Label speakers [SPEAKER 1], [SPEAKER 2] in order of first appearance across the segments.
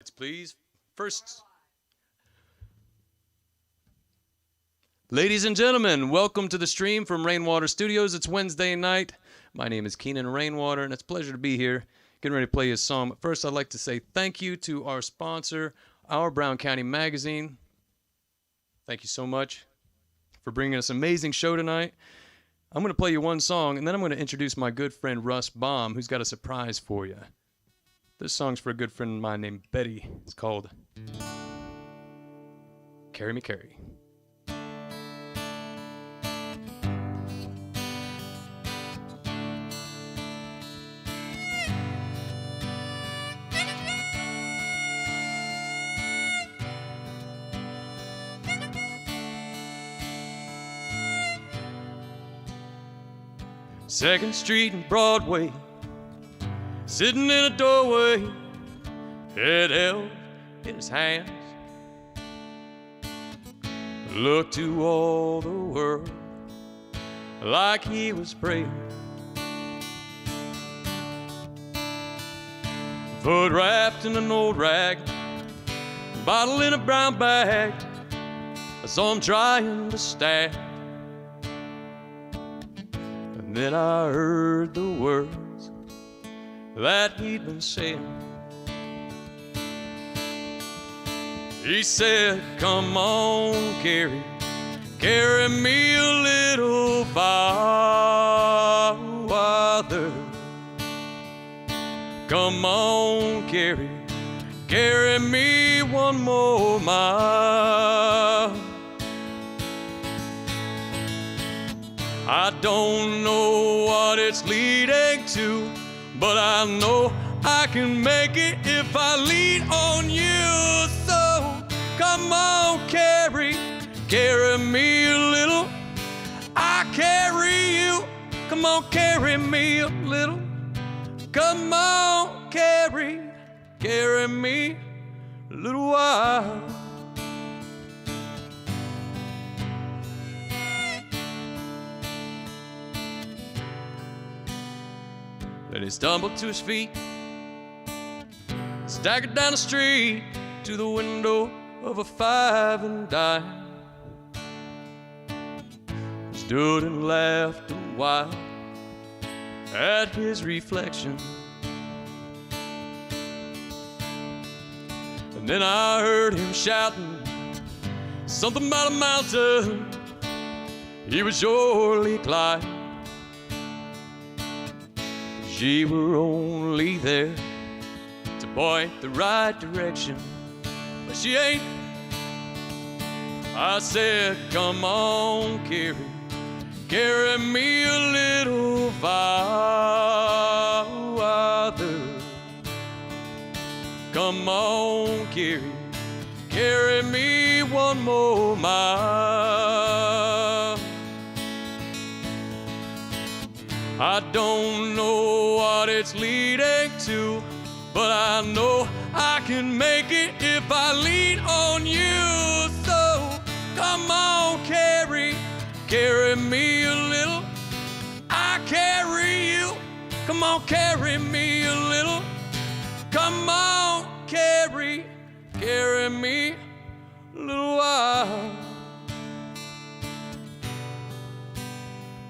[SPEAKER 1] Lights, please. First, ladies and gentlemen, welcome to the stream from Rainwater Studios. It's Wednesday night. My name is Keenan Rainwater, and it's a pleasure to be here. Getting ready to play his song. But first, I'd like to say thank you to our sponsor, Our Brown County Magazine. Thank you so much for bringing us an amazing show tonight. I'm going to play you one song, and then I'm going to introduce my good friend Russ Baum, who's got a surprise for you. This song's for a good friend of mine named Betty. It's called Carry Me Carry. Second Street and Broadway, sitting in a doorway, head held in his hands, looked to all the world like he was praying. Foot wrapped in an old rag, bottle in a brown bag, I saw him trying to stand. And then I heard the words that he'd been saying. He said, come on, carry me a little farther. Come on, carry me one more mile. I don't know what it's leading to, but I know I can make it if I lean on you. So come on, carry me a little. I carry you. Come on, carry me a little. Come on, carry me a little while. Then he stumbled to his feet, staggered down the street to the window of a 5 and dime, stood and laughed a while at his reflection. And then I heard him shouting something about a mountain he would surely climb. She were only there to point the right direction, but she ain't. I said, come on, carry me a little farther. Come on, carry me one more mile. I don't know what it's leading to, but I know I can make it if I lean on you. So come on, carry me a little. I carry you. Come on, carry me a little. Come on, carry me a little while.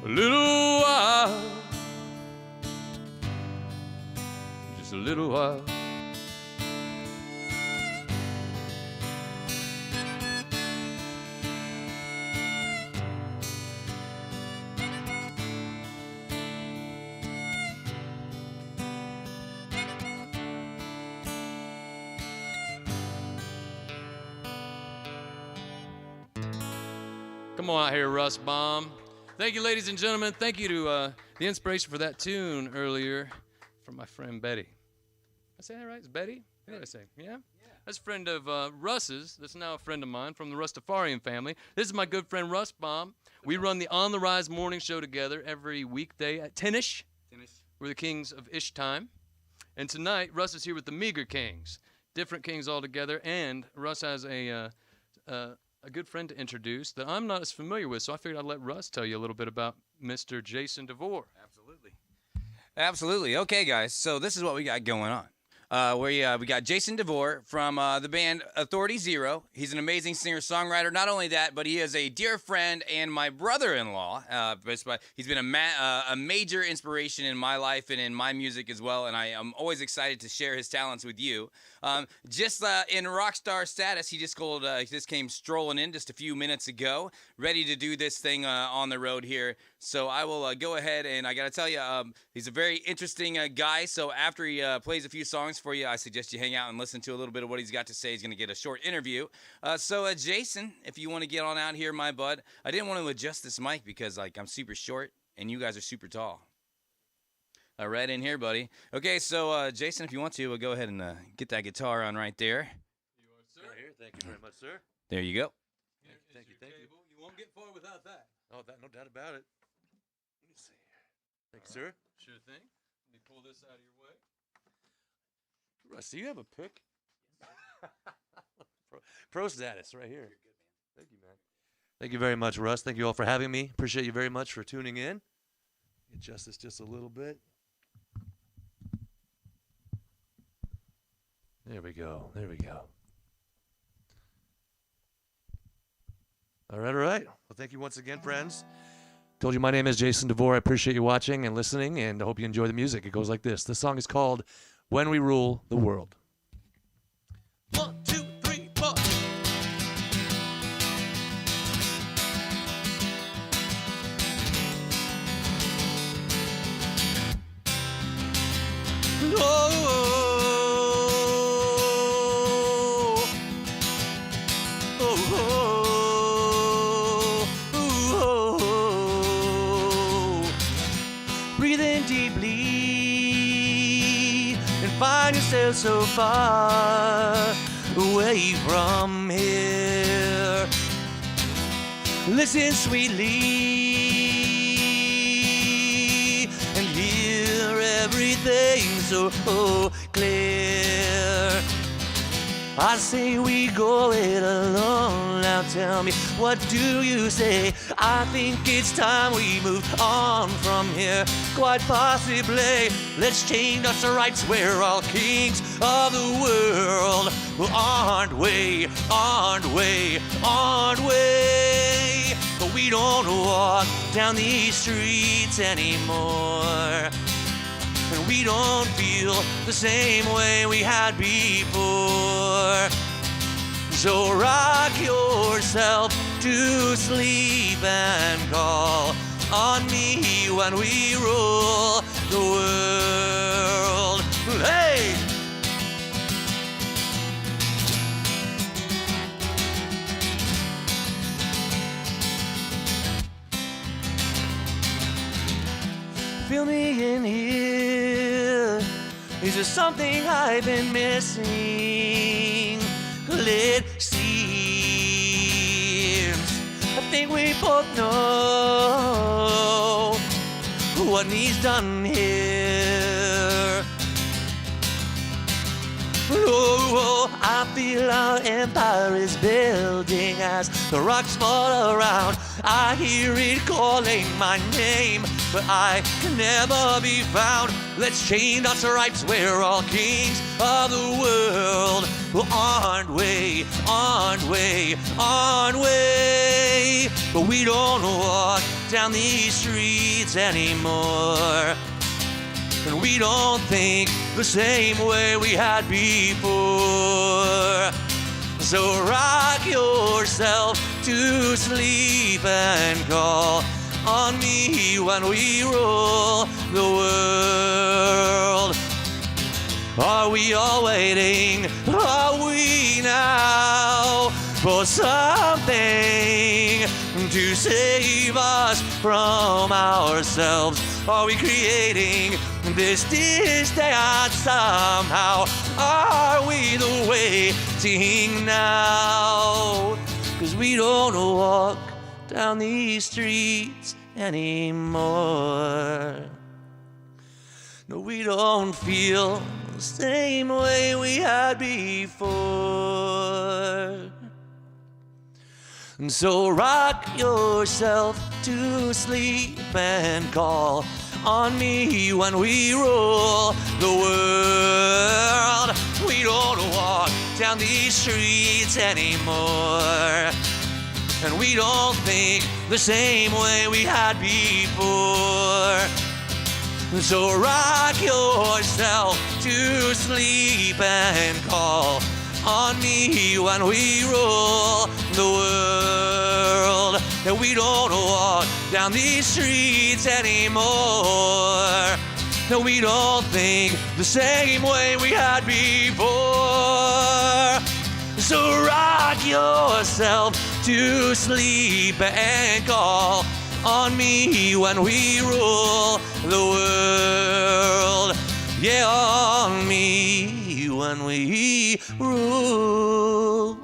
[SPEAKER 1] A little while. Just a little while. Come on out here, Russ Baum. Thank you, ladies and gentlemen. Thank you to the inspiration for that tune earlier from my friend Betty. Did I say that right? It's Betty? What did I say? Yeah? That's a friend of Russ's. That's now a friend of mine from the Rastafarian family. This is my good friend Russ Baum. We run the On the Rise morning show together every weekday at 10-ish. We're the kings of Ish time. And tonight, Russ is here with the Meager Kings. Different kings altogether. And Russ has a good friend to introduce that I'm not as familiar with, so I figured I'd let Russ tell you a little bit about Mr. Jason DeVore.
[SPEAKER 2] Absolutely. Okay, guys, so this is what we got going on. We got Jason DeVore from the band Authority Zero. He's an amazing singer-songwriter. Not only that, but he is a dear friend and my brother-in-law. He's been a major inspiration in my life and in my music as well, and I am always excited to share his talents with you. Just in rock star status, he just came strolling in just a few minutes ago, ready to do this thing on the road here. So I will go ahead, and I got to tell you, he's a very interesting guy. So after he plays a few songs for you, I suggest you hang out and listen to a little bit of what he's got to say. He's going to get a short interview. So Jason, if you want to get on out here, my bud, I didn't want to adjust this mic because I'm super short and you guys are super tall. Right in here, buddy. Okay, so Jason, if you want to, we'll go ahead and get that guitar on right there.
[SPEAKER 1] You are, sir. Right here. Thank you very much, sir.
[SPEAKER 2] There you go.
[SPEAKER 1] Thank you. You won't get far without that.
[SPEAKER 3] Oh, no doubt about it. Let me see here. Thank you, sir.
[SPEAKER 1] Sure thing. Let me pull this out of your way.
[SPEAKER 3] Russ, do you have a pick? Pro status right here. You're good, man. Thank you, man. Thank you very much, Russ. Thank you all for having me. Appreciate you very much for tuning in. Adjust this just a little bit. There we go. There we go. All right. Well, thank you once again, friends. Told you my name is Jason DeVore. I appreciate you watching and listening, and I hope you enjoy the music. It goes like this. This song is called When We Rule the World. 1, 2, 3, 4. Breathe in deeply and find yourself so far away from here. Listen sweetly and hear everything so clear. I say we go it alone. Now tell me, what do you say? I think it's time we move on from here. Quite possibly, let's change our stripes. We're all kings of the world. Well, aren't we? Aren't we? Aren't we? But we don't walk down these streets anymore. And we don't feel the same way we had before. So rock yourself to sleep and call on me when we rule the world. Hey! Feel me in here. Is there something I've been missing? It seems I think we both know what needs done here. Oh, I feel our empire is building as the rocks fall around. I hear it calling my name, but I can never be found. Let's change our stripes, we're all kings of the world. Well, aren't we, aren't we, aren't we? But we don't walk down these streets anymore. And we don't think the same way we had before. So rock yourself to sleep and call on me when we rule the world. Are we all waiting? Are we now for something to save us from ourselves? Are we creating this distance somehow? Are we the waiting now? 'Cause we don't walk down these streets anymore. No, we don't feel the same way we had before. And so rock yourself to sleep and call on me when we rule the world. We don't walk down these streets anymore, and we don't think the same way we had before. So rock yourself to sleep and call on me when we rule the world. That we don't walk down these streets anymore. That we don't think the same way we had before. So rock yourself to sleep and call on me when we rule the world. Yeah, on me when we rule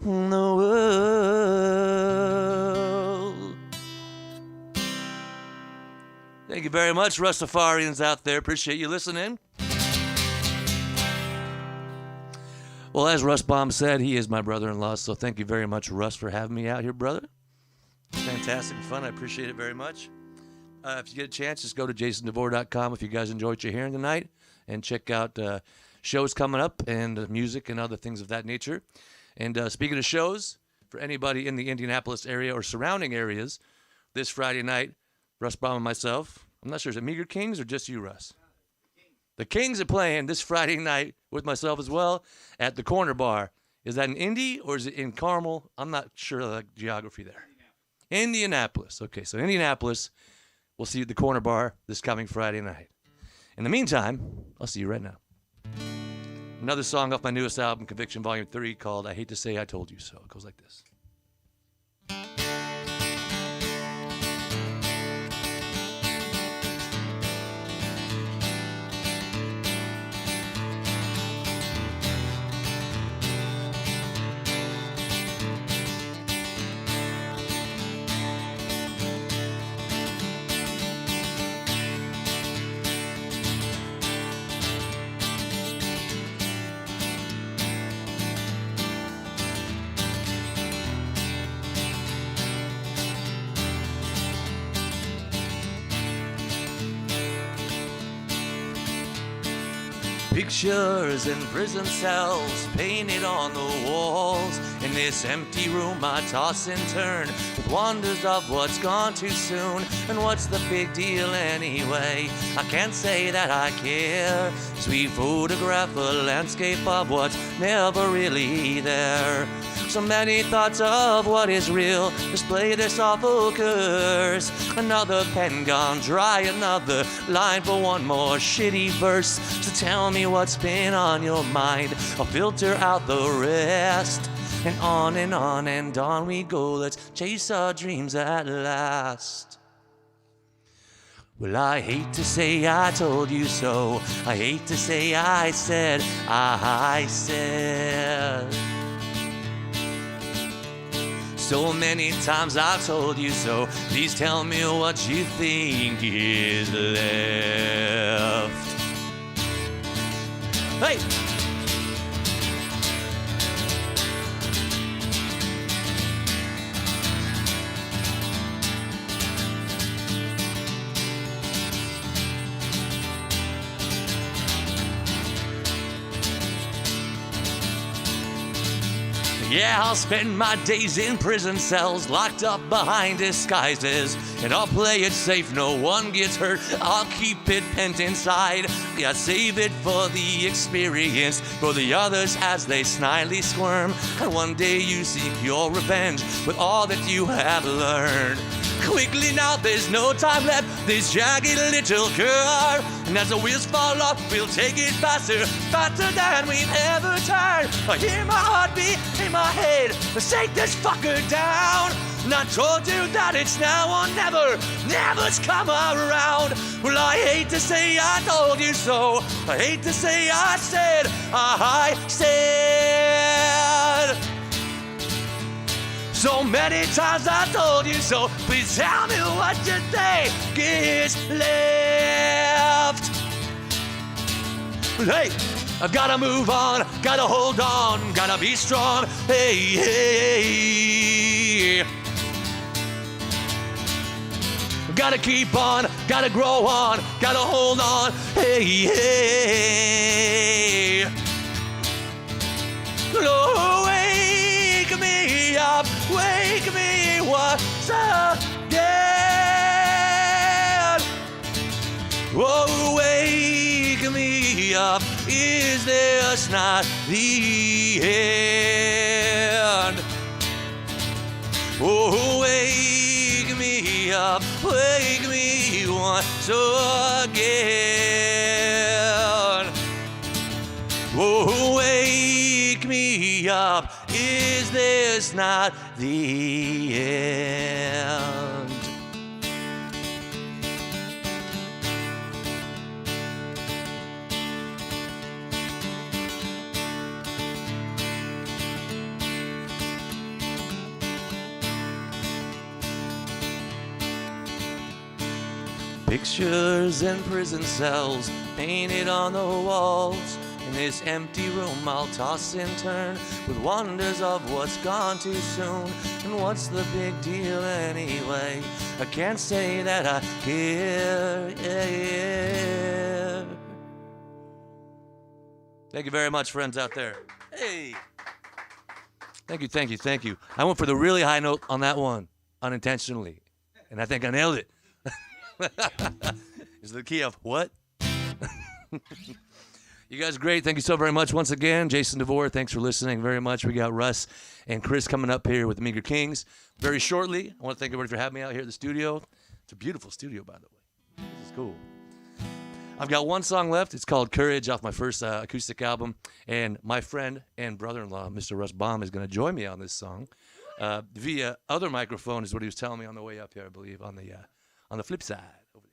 [SPEAKER 3] the world. Thank you very much, Rastafarians out there. Appreciate you listening. Well, as Russ Baum said, he is my brother-in-law, so thank you very much, Russ, for having me out here, brother. Fantastic and fun. I appreciate it very much. If you get a chance, just go to jasondevore.com if you guys enjoy what you're hearing tonight, and check out shows coming up and music and other things of that nature. And speaking of shows, for anybody in the Indianapolis area or surrounding areas, this Friday night, Russ Baum and myself, I'm not sure, is it Meager Kings or just you, Russ? The Kings are playing this Friday night with myself as well at the Corner Bar. Is that in Indy or is it in Carmel? I'm not sure of the geography there. Indianapolis. Okay, so Indianapolis, we'll see you at the Corner Bar this coming Friday night. In the meantime, I'll see you right now. Another song off my newest album, Conviction Volume 3, called I Hate to Say I Told You So. It goes like this. Pictures in prison cells painted on the walls. In this empty room I toss and turn with wonders of what's gone too soon. And what's the big deal anyway? I can't say that I care, 'cause we photograph a landscape of what's never really there. So many thoughts of what is real display this awful curse. Another pen gone dry, another line for one more shitty verse. So tell me what's been on your mind, I'll filter out the rest. And on we go, let's chase our dreams at last. Well, I hate to say I told you so, I hate to say I said. So many times I've told you so. Please tell me what you think is left. Hey! Yeah, I'll spend my days in prison cells, locked up behind disguises. And I'll play it safe, no one gets hurt, I'll keep it pent inside. Yeah, save it for the experience, for the others as they snidely squirm. And one day you seek your revenge with all that you have learned. Quickly now, there's no time left, this jagged little curve. And as the wheels fall off, we'll take it faster, faster than we've ever turned. I hear my heartbeat in my head, let's take this fucker down. And I told you that it's now or never, never's come around. Well, I hate to say I told you so, I hate to say I said. So many times I told you so. Please tell me what you think is left. Hey, I've gotta move on, gotta hold on, gotta be strong. Hey, hey. Gotta keep on, gotta grow on, gotta hold on. Hey, hey. Lord, wake me up, wake me once again. Oh, wake me up, is this not the end? Oh, wake me up, wake me once again. Oh, wake me up, is this not the end? Pictures in prison cells painted on the walls. In this empty room I'll toss and turn with wonders of what's gone too soon. And what's the big deal anyway? I can't say that I care. Thank you very much, friends out there. Hey. Thank you, thank you, thank you. I went for the really high note on that one, unintentionally. And I think I nailed it. Is the key of what? You guys are great. Thank you so very much once again. Jason DeVore, thanks for listening very much. We got Russ and Chris coming up here with the Meager Kings very shortly. I want to thank everybody for having me out here at the studio. It's a beautiful studio, by the way. This is cool. I've got one song left. It's called Courage off my first acoustic album. And my friend and brother-in-law, Mr. Russ Baum, is going to join me on this song via other microphone is what he was telling me on the way up here, I believe, on the flip side. Over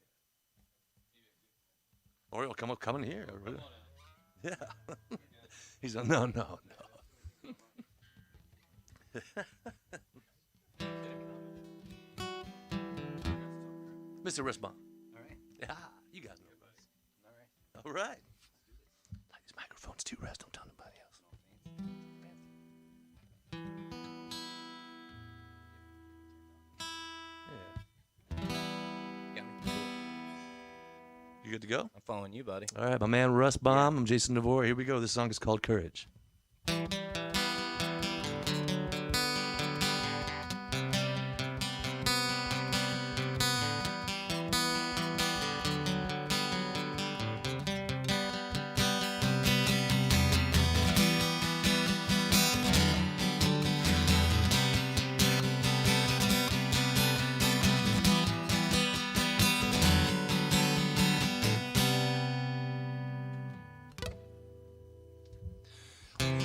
[SPEAKER 3] there. Or he'll come in here. Yeah. He's like, no. Mr. Russ Baum.
[SPEAKER 2] All right.
[SPEAKER 3] Yeah, you guys know Russ.
[SPEAKER 2] All right.
[SPEAKER 3] All right. Like these microphones too, Russ. Don't tell nobody else. You good to go?
[SPEAKER 2] I'm following you, buddy.
[SPEAKER 3] All right, my man Russ Baum. I'm Jason DeVore. Here we go. This song is called Courage.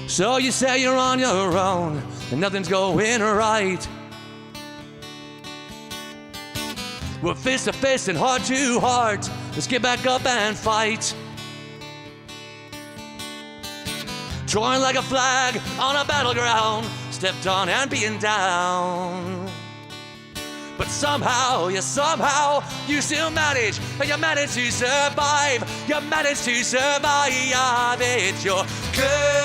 [SPEAKER 3] So you say you're on your own and nothing's going right. We're fist to fist and heart to heart. Let's get back up and fight. Torn like a flag on a battleground, stepped on and beaten down. But somehow you still manage, and you manage to survive. You manage to survive. It's your courage.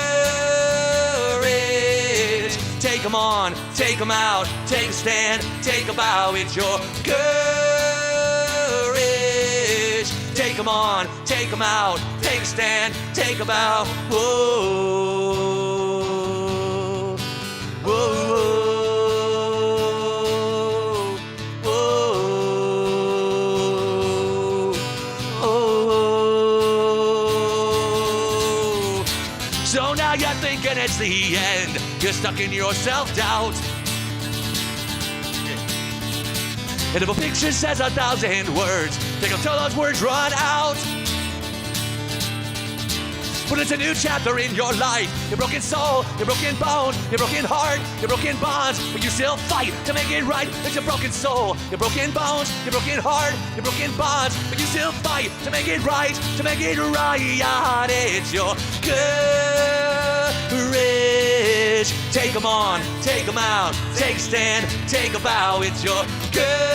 [SPEAKER 3] Take 'em on, take 'em out, take a stand, take a bow. It's your courage. Take 'em on, take 'em out, take a stand, take a bow. Whoa, whoa. So now you're thinking it's the end. You're stuck in your self-doubt. And if a picture says 1,000 words, think until those words run out. But it's a new chapter in your life. Your broken soul, your broken bone, your broken heart, your broken bonds. But you still fight to make it right. It's your broken soul, your broken bones, your broken heart, your broken bonds. But you still fight to make it right, to make it right. It's your courage. Take 'em on, take 'em out, take a stand, take a bow. It's your courage.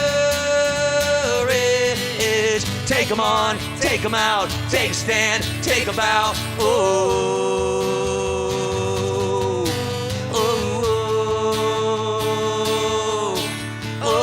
[SPEAKER 3] Take 'em on, take 'em out, take a stand, take a bow. Oh, oh, oh, oh,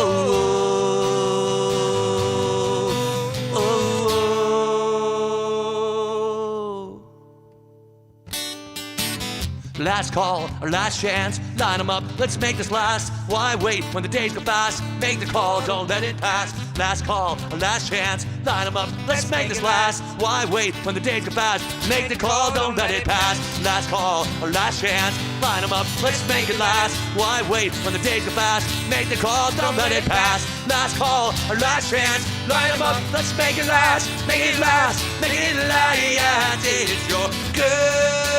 [SPEAKER 3] Last call, our last chance. Line them up, let's make this last. Why wait when the days go fast? Make the call, don't let it pass. Last call, our last chance. Line them up, let's make this last. Why wait when the days go fast? Make the call, don't let it pass. Last call, our last chance. Line them up, let's make it last. Why wait when the days go fast? Make the call, don't let it pass. Last call, our last chance. Line them up, let's make it last. Make it last, make it last. It's your courage.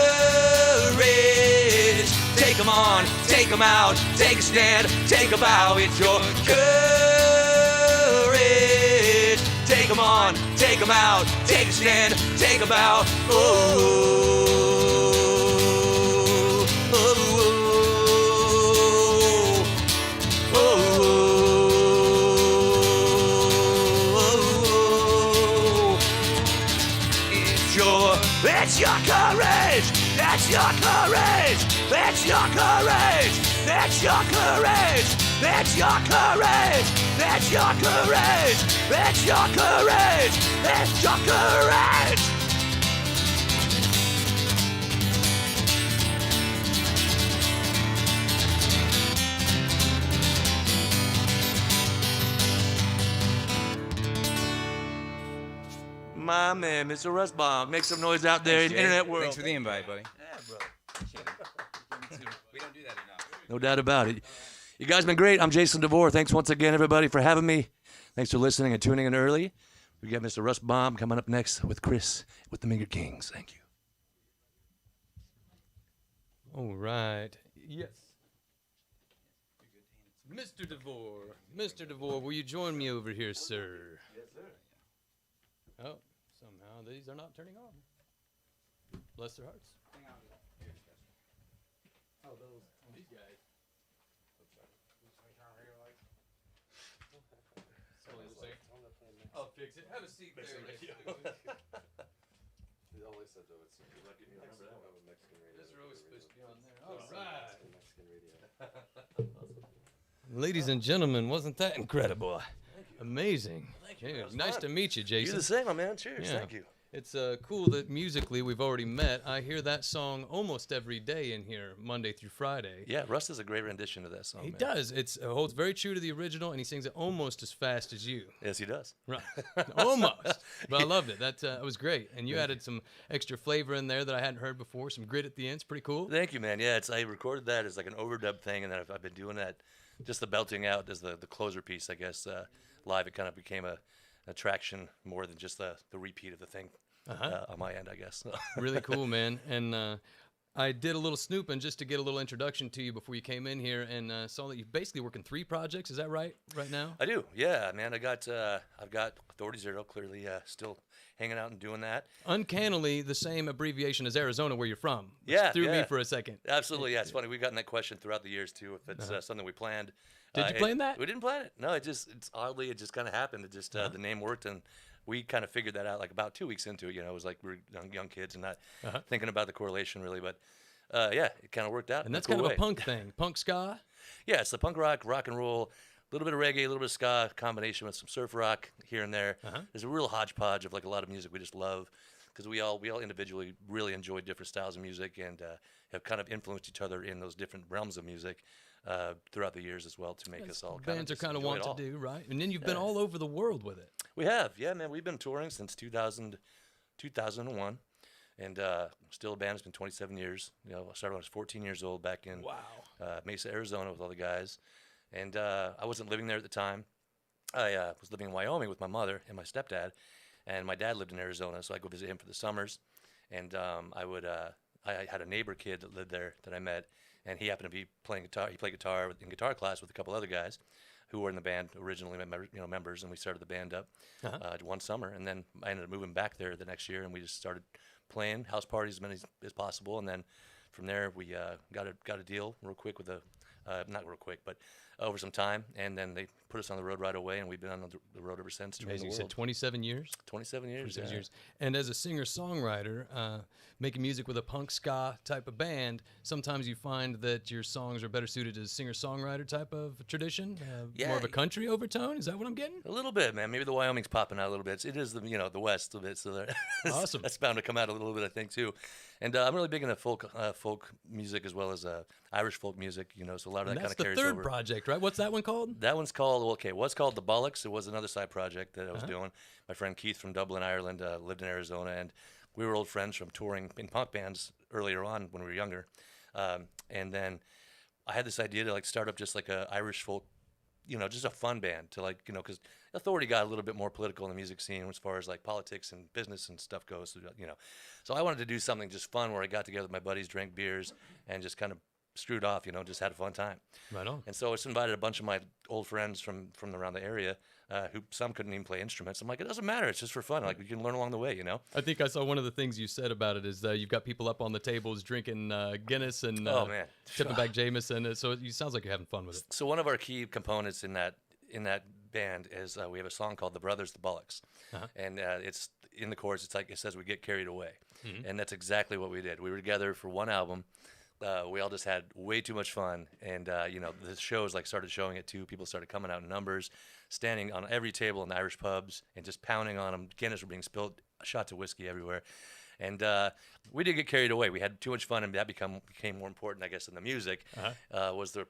[SPEAKER 3] Take 'em on, take 'em out. Take a stand, take a bow. It's your courage. Take 'em on, take 'em out. Take a stand, take a bow. Oh. It's your courage! That's your courage! That's your courage! That's your courage! That's your courage! That's your courage! That's your courage! That's your courage! My man, Mr. Russ Bomb. Make some noise out there in the internet world.
[SPEAKER 2] Thanks for the invite, buddy.
[SPEAKER 3] Yeah, bro.
[SPEAKER 2] We don't do that enough.
[SPEAKER 3] No doubt about it. You guys been great. I'm Jason DeVore. Thanks once again, everybody, for having me. Thanks for listening and tuning in early. We got Mr. Russ Bomb coming up next with Chris with the Meager Kings. Thank you.
[SPEAKER 1] All right. Yes. Mr. DeVore. Mr. DeVore, will you join me over here, sir?
[SPEAKER 3] Yes, sir.
[SPEAKER 1] Oh, somehow these are not turning on. Bless their hearts. Oh, these guys. I'll fix it. Have a seat there.
[SPEAKER 4] He always said though it's lucky to remember that one with Mexican radio.
[SPEAKER 1] This row is supposed to be on there. All right.
[SPEAKER 4] Mexican radio.
[SPEAKER 1] Ladies and gentlemen, wasn't that incredible? Amazing.
[SPEAKER 3] Thank you.
[SPEAKER 1] Yeah,
[SPEAKER 3] That was
[SPEAKER 1] nice
[SPEAKER 3] fun.
[SPEAKER 1] to meet you, Jason.
[SPEAKER 3] You the same, my man. Cheers.
[SPEAKER 1] Yeah.
[SPEAKER 3] Thank you.
[SPEAKER 1] It's cool that musically we've already met. I hear that song almost every day in here, Monday through Friday.
[SPEAKER 3] Yeah, Russ is a great rendition of that song.
[SPEAKER 1] He
[SPEAKER 3] man.
[SPEAKER 1] does. It holds very true to the original, and he sings it almost as fast as you.
[SPEAKER 3] Yes, he does.
[SPEAKER 1] Right. Almost. But I loved it. That was great. And you added some extra flavor in there that I hadn't heard before. Some grit at the end. It's pretty cool.
[SPEAKER 3] Thank you, man. Yeah, I recorded that as like an overdub thing, and then I've been doing that, just the belting out as the closer piece, I guess. Live, it kind of became an attraction more than just the repeat of the thing on my end, I guess.
[SPEAKER 1] Really cool, man. And I did a little snooping just to get a little introduction to you before you came in here, and saw that you basically work in 3 projects. Is that right now?
[SPEAKER 3] I do, yeah, man. I've got Authority Zero, clearly still hanging out and doing that.
[SPEAKER 1] Uncannily, the same abbreviation as Arizona, where you're from. Which
[SPEAKER 3] Yeah,
[SPEAKER 1] threw me
[SPEAKER 3] yeah.
[SPEAKER 1] for a second.
[SPEAKER 3] Absolutely, yeah. It's funny. We've gotten that question throughout the years too. If it's something we planned.
[SPEAKER 1] Did you plan that?
[SPEAKER 3] We didn't plan it. No, it's oddly, it just kind of happened. It just the name worked, and we kind of figured that out like about 2 weeks into it. You know, it was like we were young kids and not thinking about the correlation really, but yeah, it kind of worked out.
[SPEAKER 1] And that's
[SPEAKER 3] in a
[SPEAKER 1] kind
[SPEAKER 3] cool
[SPEAKER 1] of a
[SPEAKER 3] way.
[SPEAKER 1] punk thing. Punk ska?
[SPEAKER 3] Yeah, it's the punk rock and roll, a little bit of reggae, a little bit of ska, combination with some surf rock here and there. There's a real hodgepodge of like a lot of music we just love, because we all individually really enjoy different styles of music, and have kind of influenced each other in those different realms of music throughout the years as well, to make us all kind
[SPEAKER 1] Bands
[SPEAKER 3] of
[SPEAKER 1] are kind of want to do, right? And then you've been all over the world with it.
[SPEAKER 3] We have, yeah, man. We've been touring since 2001, and still a band. It's been 27 years. You know, I started when I was 14 years old back in Mesa, Arizona, with all the guys, and I wasn't living there at the time. I was living in Wyoming with my mother and my stepdad, and my dad lived in Arizona, so I go visit him for the summers, and I had a neighbor kid that lived there that I met, and he happened to be playing guitar. He played guitar in guitar class with a couple other guys who were in the band originally, members, and we started the band up one summer, and then I ended up moving back there the next year, and we just started playing house parties as many as possible, and then from there we got a deal real quick with not real quick, but over some time, and then they put us on the road right away, and we've been on the road ever since.
[SPEAKER 1] Amazing. You said 27 years?
[SPEAKER 3] 27 years.
[SPEAKER 1] 27
[SPEAKER 3] yeah.
[SPEAKER 1] years. And as a singer-songwriter, making music with a punk ska type of band, sometimes you find that your songs are better suited to singer-songwriter type of tradition, more of a country overtone. Is that what I'm getting?
[SPEAKER 3] A little bit, man. Maybe the Wyoming's popping out a little bit. It is the West a bit, so
[SPEAKER 1] Awesome.
[SPEAKER 3] that's bound to come out a little bit, I think, too.
[SPEAKER 4] And I'm really big into folk music as well as Irish folk music, you know, so a lot of that kind of carries over.
[SPEAKER 5] That's the third project, right? What's that one called?
[SPEAKER 4] That one's called, what's called The Bollocks. It was another side project that I was doing. My friend Keith from Dublin, Ireland, lived in Arizona, and we were old friends from touring in punk bands earlier on when we were younger. And then I had this idea to like start up just like a Irish folk, you know, just a fun band to like, you know, because Authority got a little bit more political in the music scene as far as like politics and business and stuff goes, you know. So I wanted to do something just fun where I got together with my buddies, drank beers, and just kind of screwed off, you know, just had a fun time.
[SPEAKER 5] Right on.
[SPEAKER 4] And so I just invited a bunch of my old friends from around the area, who some couldn't even play instruments. I'm like, it doesn't matter. It's just for fun. Like, we can learn along the way, you know?
[SPEAKER 5] I think I saw one of the things you said about it is you've got people up on the tables drinking Guinness and
[SPEAKER 4] Oh, man.
[SPEAKER 5] tipping back Jameson. So it sounds like you're having fun with it.
[SPEAKER 4] So one of our key components in that band is we have a song called "The Brothers, the Bollocks," and it's in the chorus. It's like it says we get carried away, and that's exactly what we did. We were together for one album. We all just had way too much fun, and you know, the shows like started showing it too. People started coming out in numbers, standing on every table in the Irish pubs and just pounding on them. Guinness were being spilled, shots of whiskey everywhere, and we did get carried away. We had too much fun, and that became more important, I guess, than the music. Was the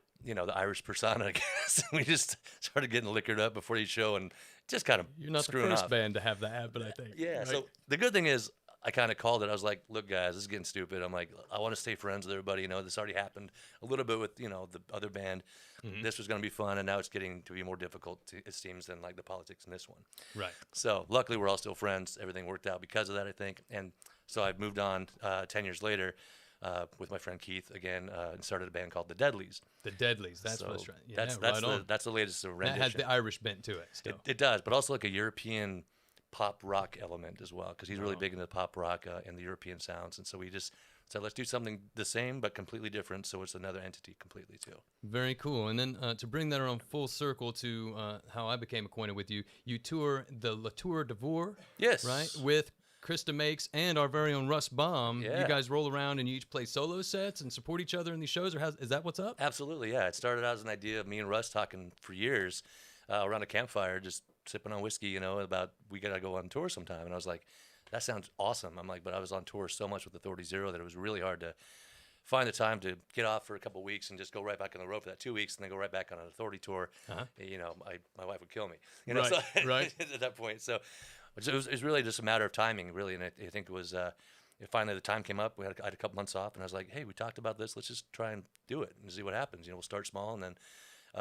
[SPEAKER 4] Irish persona, I guess. We just started getting liquored up before each show and just kind of
[SPEAKER 5] You're not the
[SPEAKER 4] screwing
[SPEAKER 5] first
[SPEAKER 4] off.
[SPEAKER 5] band to have that happen, I think.
[SPEAKER 4] Yeah.
[SPEAKER 5] right?
[SPEAKER 4] So the good thing is, I kind of called it. I was like, look, guys, this is getting stupid. I'm like, I want to stay friends with everybody. You know, this already happened a little bit with, you know, the other band. This was going to be fun, and now it's getting to be more difficult, it seems, than like the politics in this one.
[SPEAKER 5] Right.
[SPEAKER 4] So luckily, we're all still friends. Everything worked out because of that, I think. And so I moved on 10 years later with my friend Keith again and started a band called The Deadlies.
[SPEAKER 5] The Deadlies. That's
[SPEAKER 4] So
[SPEAKER 5] what it's right. Yeah,
[SPEAKER 4] that's the latest rendition.
[SPEAKER 5] That has the Irish bent to it still.
[SPEAKER 4] It does, but also like a European pop rock element as well, because he's really big into pop rock and the European sounds. And so we just said, let's do something the same but completely different, so it's another entity completely too.
[SPEAKER 5] Very cool. And then to bring that around full circle to how I became acquainted with you, you tour the La Tour DeVore,
[SPEAKER 4] Yes.
[SPEAKER 5] right, with Krista Makes and our very own Russ Baum.
[SPEAKER 4] Yeah.
[SPEAKER 5] You guys roll around and you each play solo sets and support each other in these shows, or is that what's up?
[SPEAKER 4] Absolutely, yeah. It started out as an idea of me and Russ talking for years around a campfire, just sipping on whiskey, you know, about we got to go on tour sometime. And I was like, that sounds awesome. I'm like, but I was on tour so much with Authority Zero that it was really hard to find the time to get off for a couple of weeks and just go right back on the road for that 2 weeks and then go right back on an Authority tour. You know, my wife would kill me, you know,
[SPEAKER 5] Right,
[SPEAKER 4] so
[SPEAKER 5] right.
[SPEAKER 4] at that point. So it was really just a matter of timing, really. And I think it was finally the time came up. I had a couple months off, and I was like, hey, we talked about this. Let's just try and do it and see what happens. You know, we'll start small, and then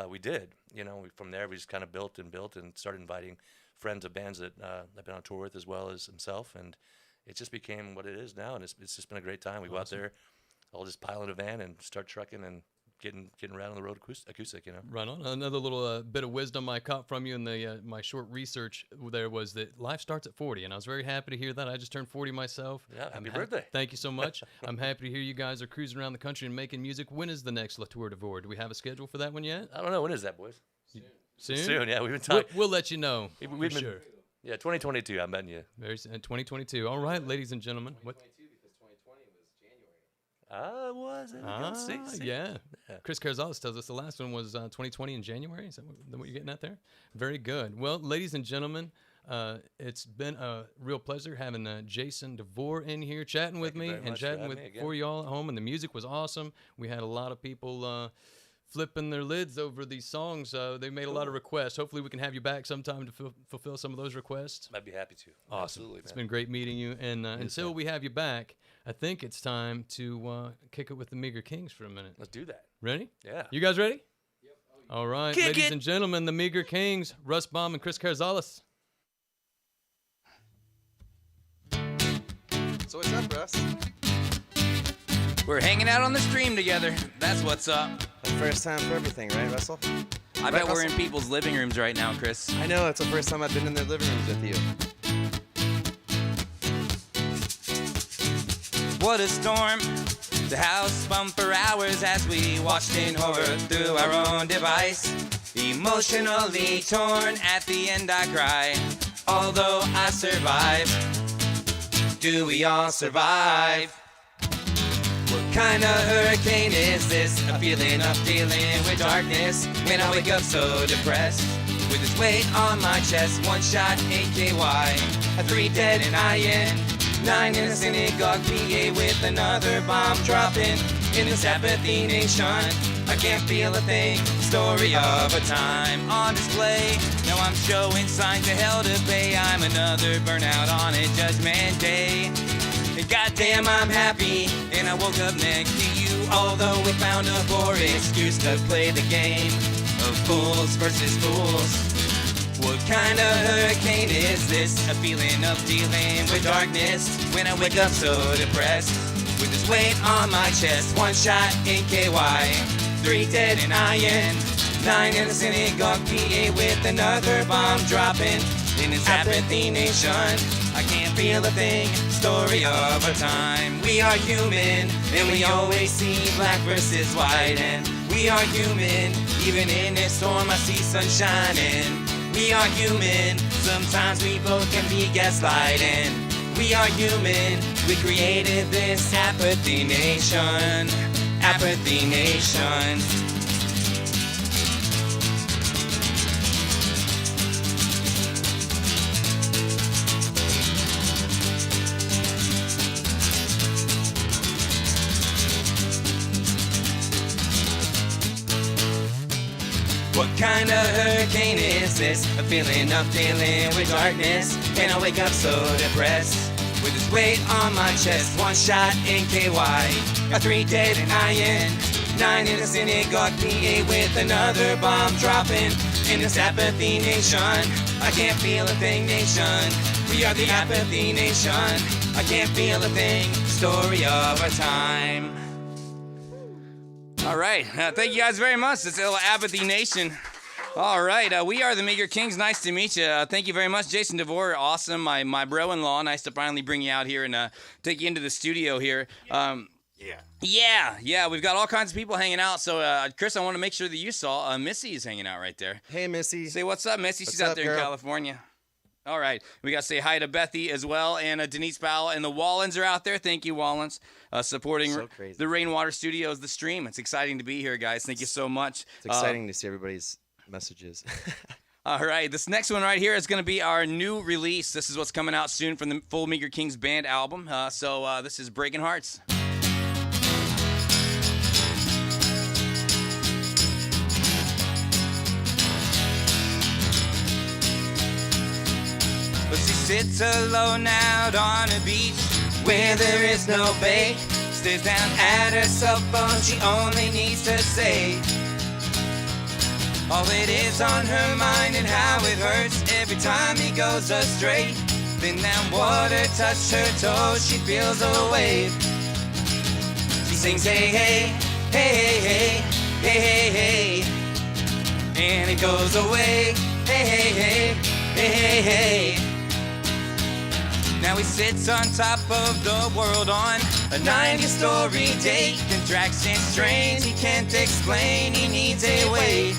[SPEAKER 4] we did. You know, from there we just kind of built and started inviting friends of bands that I've been on tour with as well as himself, and it just became what it is now. And it's just been a great time. We go out there, I'll just pile in a van and start trucking and getting around on the road acoustic, you know.
[SPEAKER 5] Right on. Another little bit of wisdom I caught from you in the my short research there was that life starts at 40, and I was very happy to hear that. I just turned 40 myself.
[SPEAKER 4] Yeah, happy birthday.
[SPEAKER 5] Thank you so much. I'm happy to hear you guys are cruising around the country and making music. When is the next La Tour DeVore? Do we have a schedule for that one yet?
[SPEAKER 4] I don't know, when is that, boys?
[SPEAKER 5] Soon?
[SPEAKER 4] Soon, yeah. We've been talking.
[SPEAKER 5] We'll let you know.
[SPEAKER 4] We've
[SPEAKER 5] for
[SPEAKER 4] been-
[SPEAKER 5] sure.
[SPEAKER 4] Yeah, 2022. I'm betting you.
[SPEAKER 5] Very soon, 2022. All right, ladies and gentlemen. What?
[SPEAKER 4] 2022 because 2020 was January. See.
[SPEAKER 5] Yeah.
[SPEAKER 4] Yeah.
[SPEAKER 5] Chris Carzales tells us the last one was 2020 in January. Is that what you're getting at there? Very good. Well, ladies and gentlemen, it's been a real pleasure having Jason DeVore in here chatting with
[SPEAKER 4] Thank you
[SPEAKER 5] me
[SPEAKER 4] very
[SPEAKER 5] and
[SPEAKER 4] much for
[SPEAKER 5] chatting
[SPEAKER 4] having
[SPEAKER 5] with
[SPEAKER 4] me again.
[SPEAKER 5] for y'all at home. And the music was awesome. We had a lot of people flipping their lids over these songs. They made a lot of requests. Hopefully, we can have you back sometime to fulfill some of those requests.
[SPEAKER 4] I'd be happy to.
[SPEAKER 5] Awesome.
[SPEAKER 4] Absolutely,
[SPEAKER 5] It's
[SPEAKER 4] man.
[SPEAKER 5] been great meeting you. And until
[SPEAKER 4] man.
[SPEAKER 5] we have you back, I think it's time to kick it with the Meager Kings for a minute.
[SPEAKER 4] Let's do that.
[SPEAKER 5] Ready?
[SPEAKER 4] Yeah.
[SPEAKER 5] You guys ready? Yep. All right,
[SPEAKER 4] Kick
[SPEAKER 5] ladies
[SPEAKER 4] it.
[SPEAKER 5] and gentlemen, the Meager Kings, Russ Baum and Chris Carzales.
[SPEAKER 6] So what's up, Russ?
[SPEAKER 2] We're hanging out on the stream together. That's what's up.
[SPEAKER 6] First time for everything, right, Russell?
[SPEAKER 2] I bet we're in people's living rooms right now, Chris.
[SPEAKER 6] I know, it's the first time I've been in their living rooms with you.
[SPEAKER 2] What a storm. The house spun for hours as we watched in horror through our own device. Emotionally torn, at the end I cry. Although I survive, do we all survive? What kind of hurricane is this? A feeling of dealing with darkness when I wake up so depressed. With this weight on my chest, one shot in KY, a 3 dead and I in. 9 in a synagogue, PA with another bomb dropping. In this apathy nation, I can't feel a thing. Story of a time on display. Now I'm showing signs of hell to pay. I'm another burnout on a judgment day. And goddamn, I'm happy, and I woke up next to you. Although we found a poor excuse to play the game of fools versus fools. What kind of hurricane is this? A feeling of dealing with darkness when I wake up so depressed. With this weight on my chest, 1 shot in KY, 3 dead in iron, 9 in a synagogue, PA with another bomb dropping. In this apathy nation, I can't feel a thing. Story of a time. We are human, and we always see black versus white. And we are human, even in this storm I see sun shining. We are human, sometimes we both can be gaslighting. We are human, we created this apathy nation. Apathy nation. What kind of hurricane is this? A feeling of dealing with darkness, and I wake up so depressed. With this weight on my chest, 1 shot in KY, a 3 dead in iron, 9 in a synagogue, PA with another bomb dropping. In this apathy nation, I can't feel a thing nation. We are the apathy nation, I can't feel a thing. Story of a time. All right, thank you guys very much. It's little Apathy Nation. All right, we are the Meager Kings. Nice to meet you. Thank you very much, Jason DeVore. Awesome, my bro-in-law. Nice to finally bring you out here and take you into the studio here. Yeah. We've got all kinds of people hanging out. So, Chris, I want to make sure that you saw Missy is hanging out right there.
[SPEAKER 6] Hey, Missy.
[SPEAKER 2] Say what's up, Missy. She's
[SPEAKER 6] What's
[SPEAKER 2] out
[SPEAKER 6] up,
[SPEAKER 2] there
[SPEAKER 6] girl?
[SPEAKER 2] in California. All right. We got to say hi to Bethy as well, and Denise Powell, and the Wallens are out there. Thank you, Wallens, supporting
[SPEAKER 6] So crazy.
[SPEAKER 2] the Rainwater Studios, the stream. It's exciting to be here, guys. Thank you so much.
[SPEAKER 6] It's exciting to see everybody's messages.
[SPEAKER 2] All right. This next one right here is going to be our new release. This is what's coming out soon from the full Meager Kings band album. So this is Breaking Hearts. But she sits alone out on a beach where there is no bait. Stares down at her cell phone, she only needs to say all it is on her mind and how it hurts every time he goes astray. Then that water touched her toes, she feels a wave. She sings hey, hey, hey, hey, hey, hey, hey, hey, and it goes away. Hey, hey, hey, hey, hey, hey. Now he sits on top of the world on a 90-story date. Contractions strains he can't explain, he needs a way.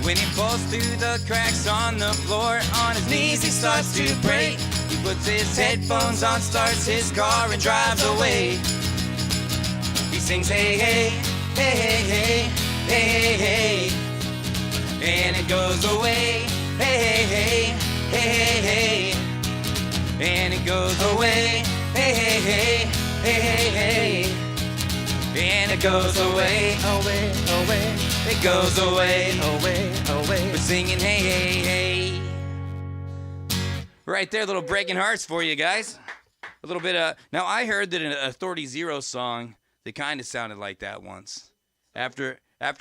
[SPEAKER 2] When he falls through the cracks on the floor, on his knees he starts to pray. He puts his headphones on, starts his car and drives away. He sings hey, hey, hey, hey, hey, hey, hey, hey, and it goes away. Hey, hey, hey, hey, hey, hey, and it goes away. Hey, hey, hey, hey, hey, hey, and it goes away, away, away. It goes away, away, away. We're singing hey, hey, hey. Right there, little Breaking Hearts for you guys. A little bit of. Now I heard that an Authority Zero song that kind of sounded like that once. After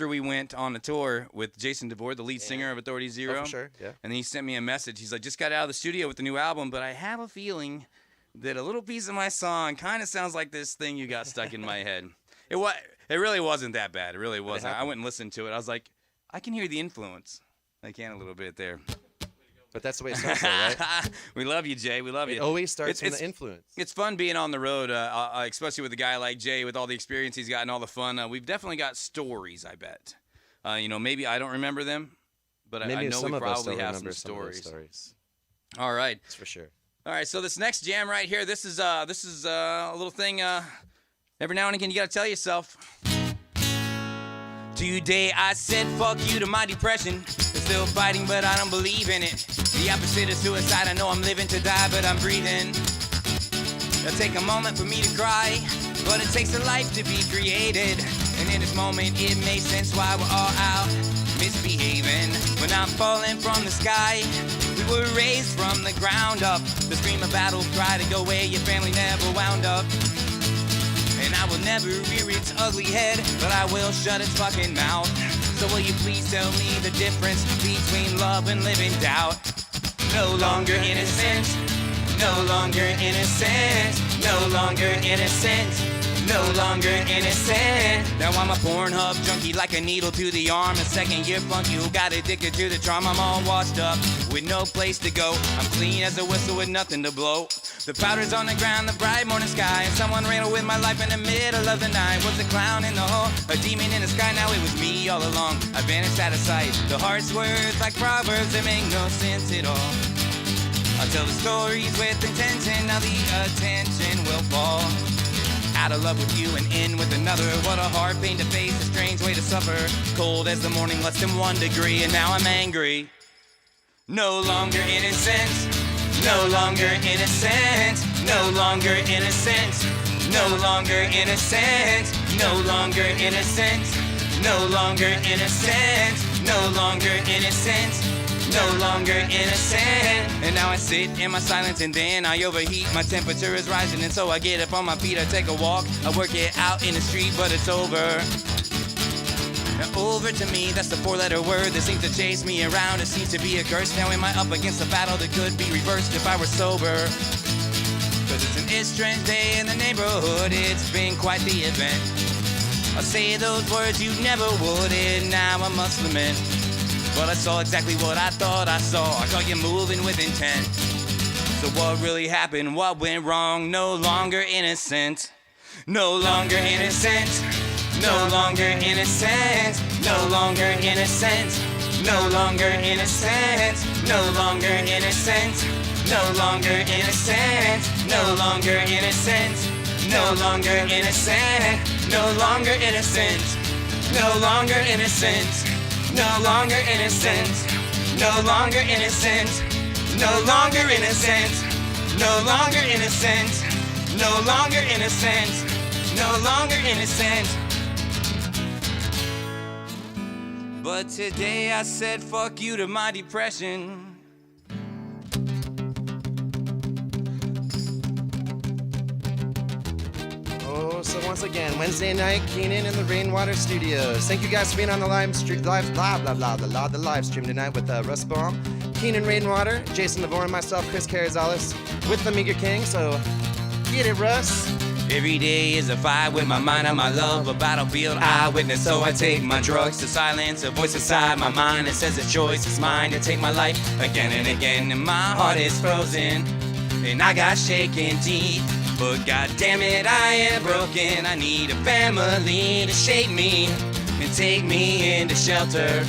[SPEAKER 2] we went on a tour with Jason DeVore, the lead singer of Authority Zero.
[SPEAKER 6] Oh, for sure, yeah.
[SPEAKER 2] And then he sent me a message. He's like, just got out of the studio with the new album, but I have a feeling that a little piece of my song kind of sounds like this thing you got stuck in my head. It really wasn't that bad. It really wasn't. I went and listened to it. I was like, I can hear the influence. I can a little bit there.
[SPEAKER 6] But that's the way it starts, though, right?
[SPEAKER 2] We love you, Jay. We love you.
[SPEAKER 6] It always starts from the influence.
[SPEAKER 2] It's fun being on the road, especially with a guy like Jay, with all the experience he's got and all the fun. We've definitely got stories, I bet. Maybe I don't remember them, but I know we probably have some stories. All right.
[SPEAKER 6] That's for sure.
[SPEAKER 2] All right, so this next jam right here, this is a little thing. Every now and again, you got to tell yourself, Today I said fuck you to my depression. I'm still fighting, but I don't believe in it. The opposite of suicide, I know I'm living to die, but I'm breathing. It'll take a moment for me to cry, but it takes a life to be created. And in this moment, it makes sense why we're all out misbehaving. When I'm falling from the sky, we were raised from the ground up. The scream of battle cry to go where your family never wound up. And I will never rear its ugly head, but I will shut its fucking mouth. So will you please tell me the difference between love and living doubt? No longer innocent, no longer innocent, no longer innocent, no longer innocent. Now I'm a Pornhub junkie like a needle to the arm. A second year flunky who got addicted to the charm. I'm all washed up with no place to go. I'm clean as a whistle with nothing to blow. The powder's on the ground, the bright morning sky. And someone ran with my life in the middle of the night. Was a clown in the hole, a demon in the sky. Now it was me all along, I vanished out of sight. The harsh words like proverbs that make no sense at all. I'll tell the stories with intention, now the attention will fall. Out of love with you and in with another. What a hard pain to face, a strange way to suffer. Cold as the morning, less than 1 degree, and now I'm angry. No longer innocent, no longer innocent, no longer innocent, no longer innocent, no longer innocent, no longer innocent, no longer innocent, no longer innocent. And now I sit in my silence and then I overheat. My temperature is rising and so I get up on my feet. I take a walk, I work it out in the street, but it's over. Now over to me, that's the 4-letter word that seems to chase me around. It seems to be a curse. Now am I up against a battle that could be reversed if I were sober? Cause it's an strange day in the neighborhood, it's been quite the event. I'll say those words you never would, and now I must lament. But I saw exactly what I thought I saw. I caught you moving with intent. So what really happened? What went wrong? No longer innocent. No longer innocent. No longer innocent. No longer innocent. No longer innocent. No longer innocent. No longer innocent. No longer innocent. No longer innocent. No longer innocent. No longer innocent. No longer innocent, no longer innocent, no longer innocent, no longer innocent, no longer innocent, no longer innocent. But today I said fuck you to my depression.
[SPEAKER 6] Oh, so once again, Wednesday night, Keenan in the Rainwater Studios. Thank you guys for being on the live stream tonight with Russ Baum, Keenan Rainwater, Jason DeVore, and myself, Chris Carrizales, with the Meager King. So get it, Russ.
[SPEAKER 2] Every day is a fight with my mind and my love, a battlefield eyewitness, so I take my drugs to silence a voice inside my mind that says the choice is mine to take my life again and again, and my heart is frozen, and I got shaken deep. But goddammit, I am broken. I need a family to shape me and take me into shelter.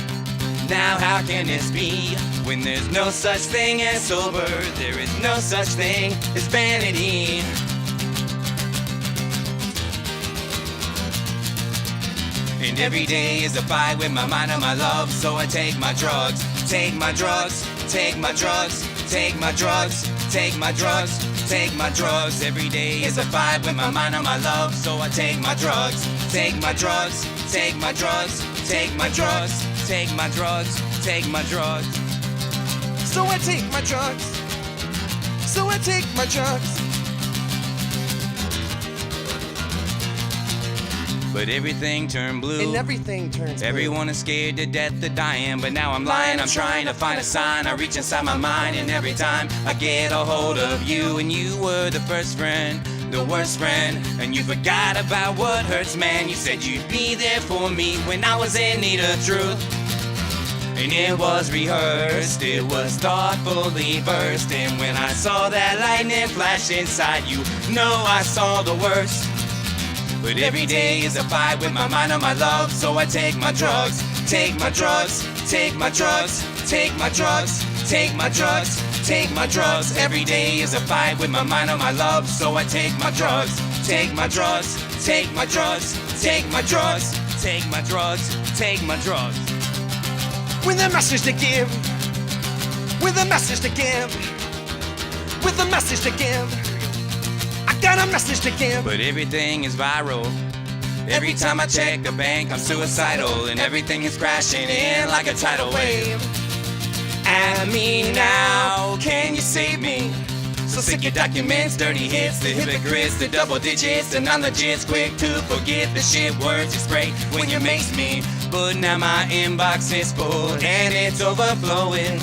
[SPEAKER 2] Now how can this be when there's no such thing as sober? There is no such thing as vanity. And every day is a fight with my mind and my love, so I take my drugs, take my drugs, take my drugs, take my drugs, take my drugs, take my drugs. Every day is a fight with my mind and my love, so I take my drugs, take my drugs, take my drugs, take my drugs, take my drugs, take my drugs.
[SPEAKER 6] So I take my drugs, so I take my drugs.
[SPEAKER 2] But everything turned blue.
[SPEAKER 6] And everything turns blue.
[SPEAKER 2] Everyone is scared to death of dying, but now I'm lying. I'm trying to find a sign. I reach inside my mind, and every time I get a hold of you, and you were the first friend, the worst friend, and you forgot about what hurts, man. You said you'd be there for me when I was in need of truth. And it was rehearsed, it was thoughtfully versed, and when I saw that lightning flash inside you, know I saw the worst. But every day is a fight with my mind and my love, so I take my drugs, take my drugs, take my drugs, take my drugs, take my drugs, take my drugs. Every day is a fight with my mind and my love, so I take my drugs, take my drugs, take my drugs, take my drugs, take my drugs, take my drugs.
[SPEAKER 6] With a message to give, with a message to give, with a message to give. I got a message to give.
[SPEAKER 2] But everything is viral. Every time I check the bank, I'm suicidal, and everything is crashing in like a tidal wave. At me now, can you save me? So sick your documents, dirty hits, the hypocrites, the double digits, the non-legits, quick to forget the shit words you spray when you mace me. But now my inbox is full and it's overflowing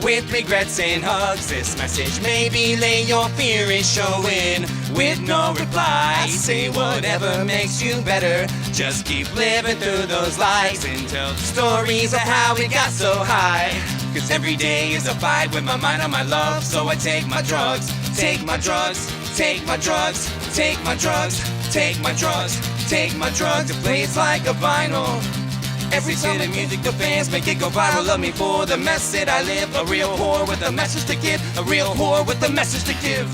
[SPEAKER 2] with regrets and hugs. This message maybe lay your fear is showing. With no reply, say whatever makes you better. Just keep living through those lies and tell the stories of how we got so high. Cause every day is a fight with my mind on my love. So I take my drugs, take my drugs, take my drugs, take my drugs, take my drugs, take my drugs. It plays like a vinyl. Every time the music, the fans make it go viral. Love me for the mess that I live. A real whore with a message to give. A real whore with a message to give.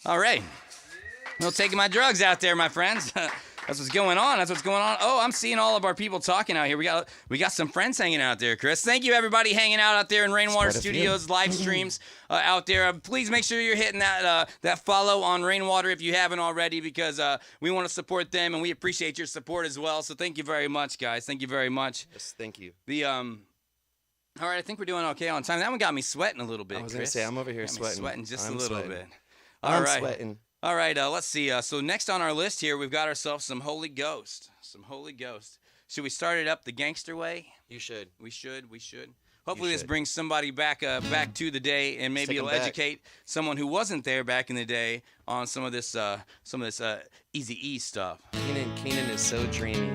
[SPEAKER 2] All right. No taking my drugs out there, my friends. That's what's going on. That's what's going on. Oh, I'm seeing all of our people talking out here. We got some friends hanging out there, Chris. Thank you, everybody, hanging out there in Rainwater Studios live streams out there. Please make sure you're hitting that follow on Rainwater if you haven't already, because we want to support them and we appreciate your support as well. So thank you very much, guys. Thank you very much.
[SPEAKER 6] Yes, thank you.
[SPEAKER 2] All right, I think we're doing okay on time. That one got me sweating a little bit.
[SPEAKER 6] I was gonna
[SPEAKER 2] Chris.
[SPEAKER 6] say I'm over here
[SPEAKER 2] Got me
[SPEAKER 6] sweating.
[SPEAKER 2] sweating just
[SPEAKER 6] I'm
[SPEAKER 2] a little
[SPEAKER 6] sweating.
[SPEAKER 2] bit.
[SPEAKER 6] I'm
[SPEAKER 2] right.
[SPEAKER 6] sweating.
[SPEAKER 2] All right, let's see. So next on our list here, we've got ourselves some Holy Ghost. Some Holy Ghost. Should we start it up the gangster way?
[SPEAKER 6] You should.
[SPEAKER 2] We should. Hopefully this
[SPEAKER 6] should.
[SPEAKER 2] brings somebody back to the day, and maybe
[SPEAKER 6] Take 'em
[SPEAKER 2] it'll
[SPEAKER 6] back.
[SPEAKER 2] educate someone who wasn't there back in the day on some of this Eazy-E stuff.
[SPEAKER 6] Keenan is so dreamy.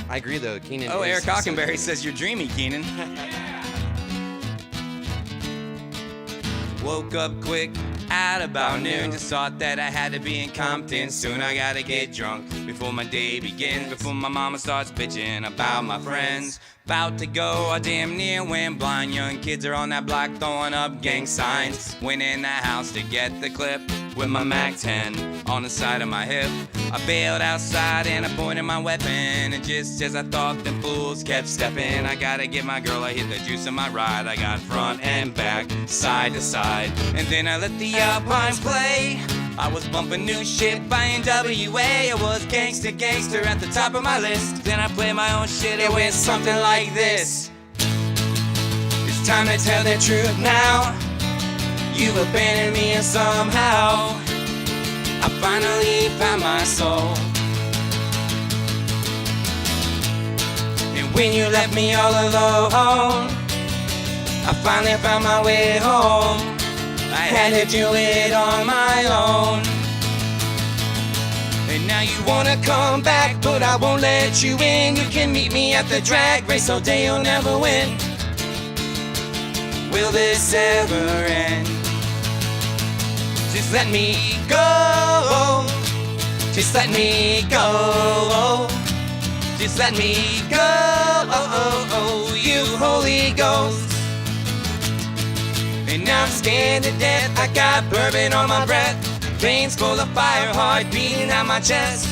[SPEAKER 6] I agree though. Keenan.
[SPEAKER 2] Oh,
[SPEAKER 6] is
[SPEAKER 2] Eric
[SPEAKER 6] so
[SPEAKER 2] Hockenberry
[SPEAKER 6] dreamy.
[SPEAKER 2] says you're dreamy, Keenan. Woke up quick at about noon. Just thought that I had to be in Compton soon. I gotta get drunk before my day begins, before my mama starts bitching about my friends. About to go, I damn near went blind. Young kids are on that block throwing up gang signs. Went in the house to get the clip with my Mac 10 on the side of my hip. I bailed outside and I pointed my weapon, and just as I thought, them fools kept stepping. I gotta get my girl, I hit the juice on my ride. I got front and back, side to side, and then I let the Alpines play. I was bumping new shit by NWA. I was gangster at the top of my list. Then I played my own shit, it went something like this. It's time to tell the truth now. You've abandoned me and somehow I finally found my soul. And when you left me all alone, I finally found my way home. I had to do it on my own. And now you wanna come back, but I won't let you in. You can meet me at the drag race all day, you'll never win. Will this ever end? Just let me go. Just let me go. Just let me go. You Holy Ghost. And now I'm scared to death. I got bourbon on my breath, veins full of fire, heart beating out my chest.